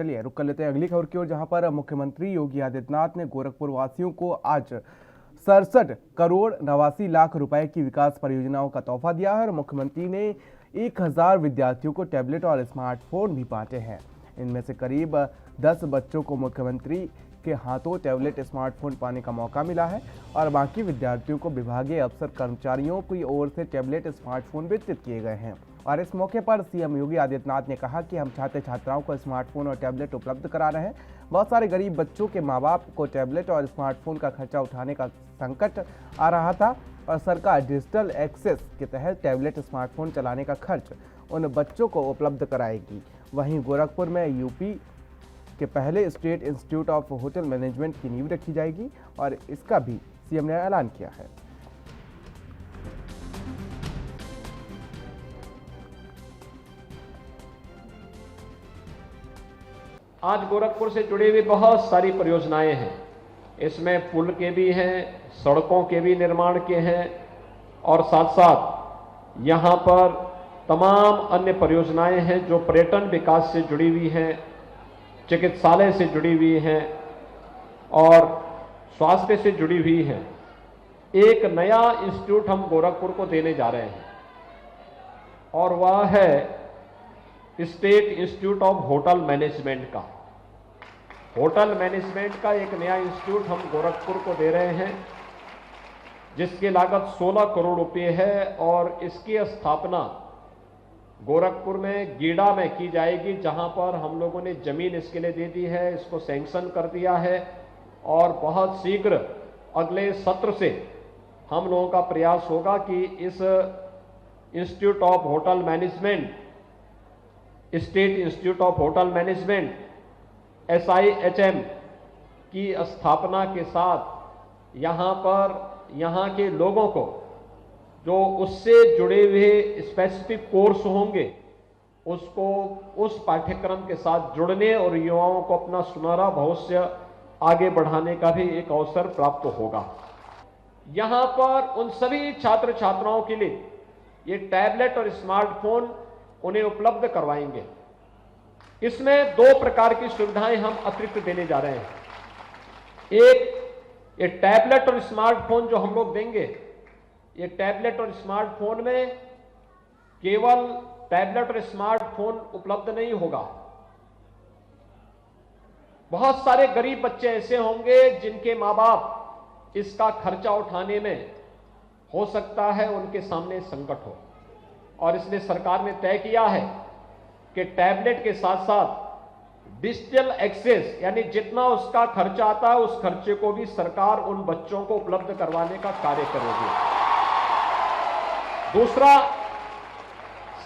चलिए रुक कर लेते हैं अगली खबर की ओर, जहां पर मुख्यमंत्री योगी आदित्यनाथ ने गोरखपुर वासियों को आज 67 करोड़ 89 लाख रुपए की विकास परियोजनाओं का तोहफा दिया है और मुख्यमंत्री ने 1000 विद्यार्थियों को टैबलेट और स्मार्टफोन भी बांटे हैं। इनमें से करीब 10 बच्चों को मुख्यमंत्री के हाथों टैबलेट स्मार्टफोन पाने का मौका मिला है और बाकी विद्यार्थियों को विभागीय अफसर कर्मचारियों की ओर से टैबलेट स्मार्टफोन वितरित किए गए हैं। और इस मौके पर सीएम योगी आदित्यनाथ ने कहा कि हम छात्र छात्राओं को स्मार्टफोन और टैबलेट उपलब्ध करा रहे हैं। बहुत सारे गरीब बच्चों के माँ बाप को टैबलेट और स्मार्टफोन का खर्चा उठाने का संकट आ रहा था और सरकार डिजिटल एक्सेस के तहत टैबलेट स्मार्टफोन चलाने का खर्च उन बच्चों को उपलब्ध कराएगी। वहीं गोरखपुर में यूपी के पहले state institute of hotel management की नींव रखी जाएगी और इसका भी सीएम ने ऐलान किया है। आज गोरखपुर से जुड़ी हुई बहुत सारी परियोजनाएं हैं। इसमें पुल के भी हैं, सड़कों के भी निर्माण के हैं और साथ साथ यहाँ पर तमाम अन्य परियोजनाएं हैं जो पर्यटन विकास से जुड़ी हुई हैं, चिकित्सालय से जुड़ी हुई हैं और स्वास्थ्य से जुड़ी हुई हैं। एक नया इंस्टीट्यूट हम गोरखपुर को देने जा रहे हैं और वह है state institute of hotel management का। होटल मैनेजमेंट का एक नया इंस्टीट्यूट हम गोरखपुर को दे रहे हैं जिसकी लागत 16 करोड़ रुपए है और इसकी स्थापना गोरखपुर में गीड़ा में की जाएगी, जहां पर हम लोगों ने जमीन इसके लिए दे दी है, इसको सैंक्शन कर दिया है और बहुत शीघ्र अगले सत्र से हम लोगों का प्रयास होगा कि इस institute of hotel management, state institute of hotel management SIHM की स्थापना के साथ यहाँ पर यहाँ के लोगों को जो उससे जुड़े हुए स्पेसिफिक कोर्स होंगे उसको उस पाठ्यक्रम के साथ जुड़ने और युवाओं को अपना सुनहरा भविष्य आगे बढ़ाने का भी एक अवसर प्राप्त होगा। यहाँ पर उन सभी छात्र छात्राओं के लिए ये टैबलेट और स्मार्टफोन उन्हें उपलब्ध करवाएंगे। इसमें 2 प्रकार की सुविधाएं हम अतिरिक्त देने जा रहे हैं। एक, ये टैबलेट और स्मार्टफोन जो हम लोग देंगे, ये टैबलेट और स्मार्टफोन में केवल टैबलेट और स्मार्टफोन उपलब्ध नहीं होगा। बहुत सारे गरीब बच्चे ऐसे होंगे जिनके माँ बाप इसका खर्चा उठाने में हो सकता है उनके सामने संकट हो और इसलिए सरकार ने तय किया है कि टैबलेट के साथ साथ डिजिटल एक्सेस यानी जितना उसका खर्चा आता है उस खर्चे को भी सरकार उन बच्चों को उपलब्ध करवाने का कार्य करेगी। दूसरा,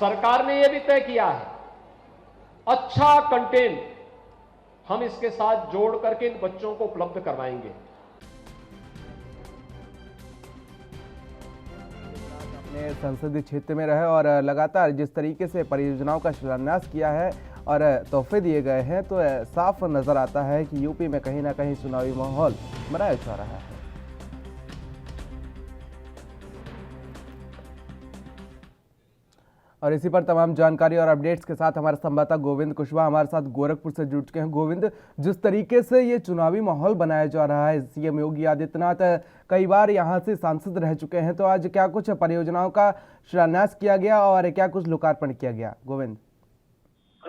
सरकार ने यह भी तय किया है अच्छा कंटेंट हम इसके साथ जोड़ करके इन बच्चों को उपलब्ध करवाएंगे। अपने संसदीय क्षेत्र में रहे और लगातार जिस तरीके से परियोजनाओं का शिलान्यास किया है और तोहफे दिए गए हैं तो साफ नजर आता है कि यूपी में कहीं ना कहीं चुनावी माहौल बनाया जा रहा है। और इसी पर तमाम जानकारी और अपडेट्स के साथ हमारे संवाददाता गोविंद कुशवाहा हमारे साथ गोरखपुर से जुड़ चुके हैं। गोविंद, जिस तरीके से ये चुनावी माहौल बनाया जा रहा है, सीएम योगी आदित्यनाथ कई बार यहां से सांसद रह चुके हैं, तो आज क्या कुछ परियोजनाओं का शिलान्यास किया गया और क्या कुछ लोकार्पण किया गया? गोविंद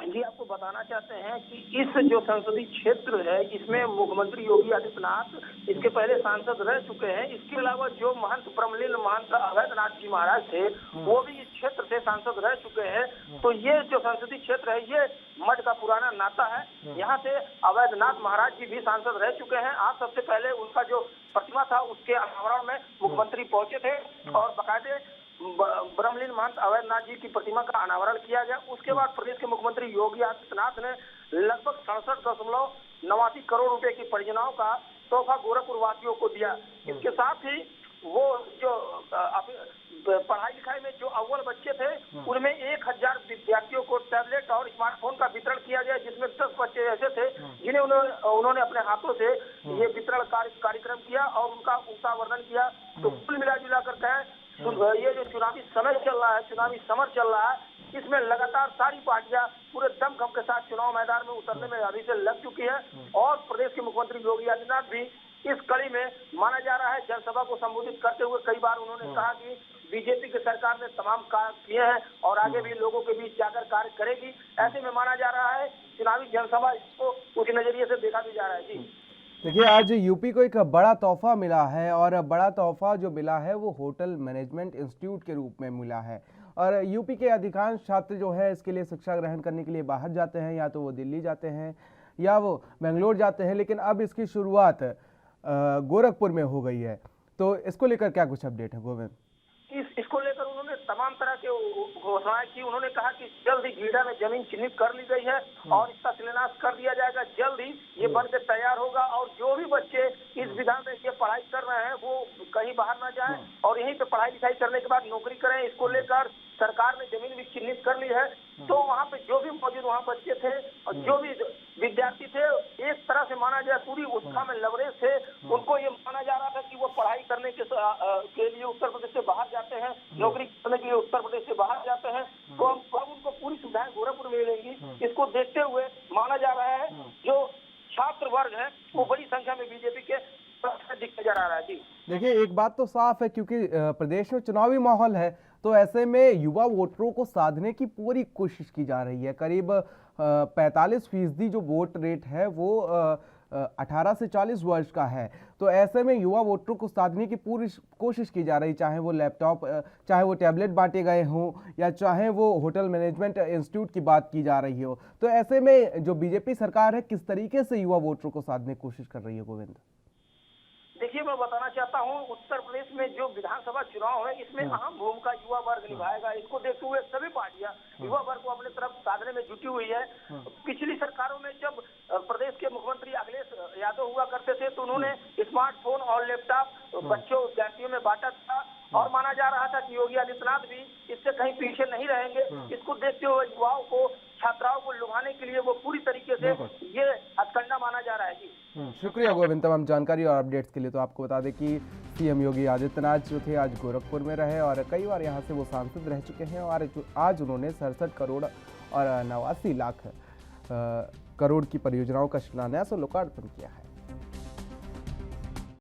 जी, आपको बताना चाहते हैं कि इस जो संसदीय क्षेत्र है इसमें मुख्यमंत्री योगी आदित्यनाथ इसके पहले सांसद रह चुके हैं। इसके अलावा जो महंत ब्रह्मलीन महंत अवैधनाथ जी महाराज थे वो भी इस क्षेत्र से सांसद रह चुके हैं। तो ये जो संसदीय क्षेत्र है ये मठ का पुराना नाता है। यहाँ से अवैधनाथ महाराज जी भी सांसद रह चुके हैं। आज सबसे पहले उनका जो प्रतिमा था उसके अनावरण में मुख्यमंत्री पहुंचे थे और बाकायदे ब्रह्मलीन महंत अवैधनाथ जी की प्रतिमा का अनावरण किया गया। उसके बाद प्रदेश के मुख्यमंत्री योगी आदित्यनाथ ने लगभग 67.89 करोड़ रुपए की परियोजनाओं का तोहफा गोरखपुर वासियों को दिया। इसके साथ ही वो जो पढ़ाई लिखाई में जो अव्वल बच्चे थे उनमें 1000 विद्यार्थियों को टैबलेट और स्मार्टफोन का वितरण किया गया, जिसमें 10 बच्चे ऐसे थे जिन्हें उन्होंने अपने हाथों से ये वितरण कार्यक्रम किया और उनका उत्साहवर्धन किया। तो कुल मिला जुला कर कहें ये जो चुनावी समय चल रहा है, चुनावी समर चल रहा है, इसमें लगातार सारी पार्टियां पूरे दमखम के साथ चुनाव मैदान में उतरने में अभी से लग चुकी है और प्रदेश के मुख्यमंत्री योगी आदित्यनाथ भी इस कड़ी में माना जा रहा है। जनसभा को संबोधित करते हुए कई बार उन्होंने कहा कि बीजेपी की सरकार ने तमाम कार्य किए हैं और आगे भी लोगों के बीच जाकर कार्य करेगी। ऐसे में माना जा रहा है चुनावी जनसभा इसको उस नजरिए से देखा भी जा रहा है। जी देखिए, आज यूपी को एक बड़ा तोहफा मिला है और बड़ा तोहफा जो मिला है वो होटल मैनेजमेंट इंस्टीट्यूट के रूप में मिला है। और यूपी के अधिकांश छात्र जो है इसके लिए शिक्षा ग्रहण करने के लिए बाहर जाते हैं, या तो वो दिल्ली जाते हैं या वो बेंगलोर जाते हैं, लेकिन अब इसकी शुरुआत गोरखपुर में हो गई है। तो इसको लेकर क्या कुछ अपडेट है गोविंद? इसको लेकर उन्होंने तमाम तरह के घोषणाएं की। उन्होंने कहा कि जल्द ही गीडा में जमीन चिन्हित कर ली गई है और इसका शिलान्यास कर दिया जाएगा। जल्द ही ये बनकर तैयार होगा और जो भी बच्चे इस विधा में ये पढ़ाई कर रहे हैं वो कहीं बाहर ना जाएं और यहीं पे पढ़ाई लिखाई करने के बाद नौकरी करें। इसको लेकर सरकार ने जमीन भी चिन्हित कर ली है। तो वहाँ पे जो भी मौजूद वहाँ बच्चे थे और जो भी विद्यार्थी थे, एक तरह से माना जाए पूरी उत्साह में लवरेज थे। उनको ये माना जा रहा था कि वो पढ़ाई करने के लिए उत्तर प्रदेश से बाहर जाते हैं, नौकरी करने के लिए उत्तर प्रदेश से बाहर जाते हैं, तो अब उनको पूरी सुविधाएं गोरखपुर में मिलेंगी। इसको देखते हुए माना जा रहा है जो छात्र वर्ग है वो बड़ी संख्या में बीजेपी के दिखने जा रहा है। जी देखिए, एक बात तो साफ है, क्योंकि प्रदेश में चुनावी माहौल है, तो ऐसे में युवा वोटरों को साधने की पूरी कोशिश की जा रही है। करीब 45% जो वोट रेट है वो 18 से 40 वर्ष का है। तो ऐसे में युवा वोटरों को साधने की पूरी कोशिश की जा रही, चाहे वो लैपटॉप, चाहे वो टैबलेट बांटे गए हों, या चाहे वो होटल मैनेजमेंट इंस्टीट्यूट की बात की जा रही हो। तो ऐसे में जो बीजेपी सरकार है किस तरीके से युवा वोटरों को साधने की कोशिश कर रही है गोविंद? देखिए, मैं बताना चाहता हूँ उत्तर प्रदेश में जो विधानसभा चुनाव है इसमें अहम भूमिका युवा वर्ग निभाएगा। इसको देखते हुए सभी पार्टियां युवा वर्ग को अपने तरफ साधने में जुटी हुई है। पिछली सरकारों में जब प्रदेश के मुख्यमंत्री अखिलेश यादव हुआ करते थे तो उन्होंने स्मार्टफोन और लैपटॉप बच्चों विद्यार्थियों में बांटा था और माना जा रहा था कि योगी आदित्यनाथ भी इससे कहीं पीछे नहीं रहेंगे। इसको देखते हुए युवाओं को, छात्राओं को लुभाने के लिए वो पूरी तरीके से ये हथकंडा माना जा रहा है। जी शुक्रिया गोविंद तमाम जानकारी और अपडेट्स के लिए। तो आपको बता दें कि सीएम योगी आदित्यनाथ जो थे आज गोरखपुर में रहे और कई बार यहाँ से वो सांसद रह चुके हैं और आज उन्होंने 67 करोड़ और 89 लाख करोड़ की परियोजनाओं का शिलान्यास और लोकार्पण किया है।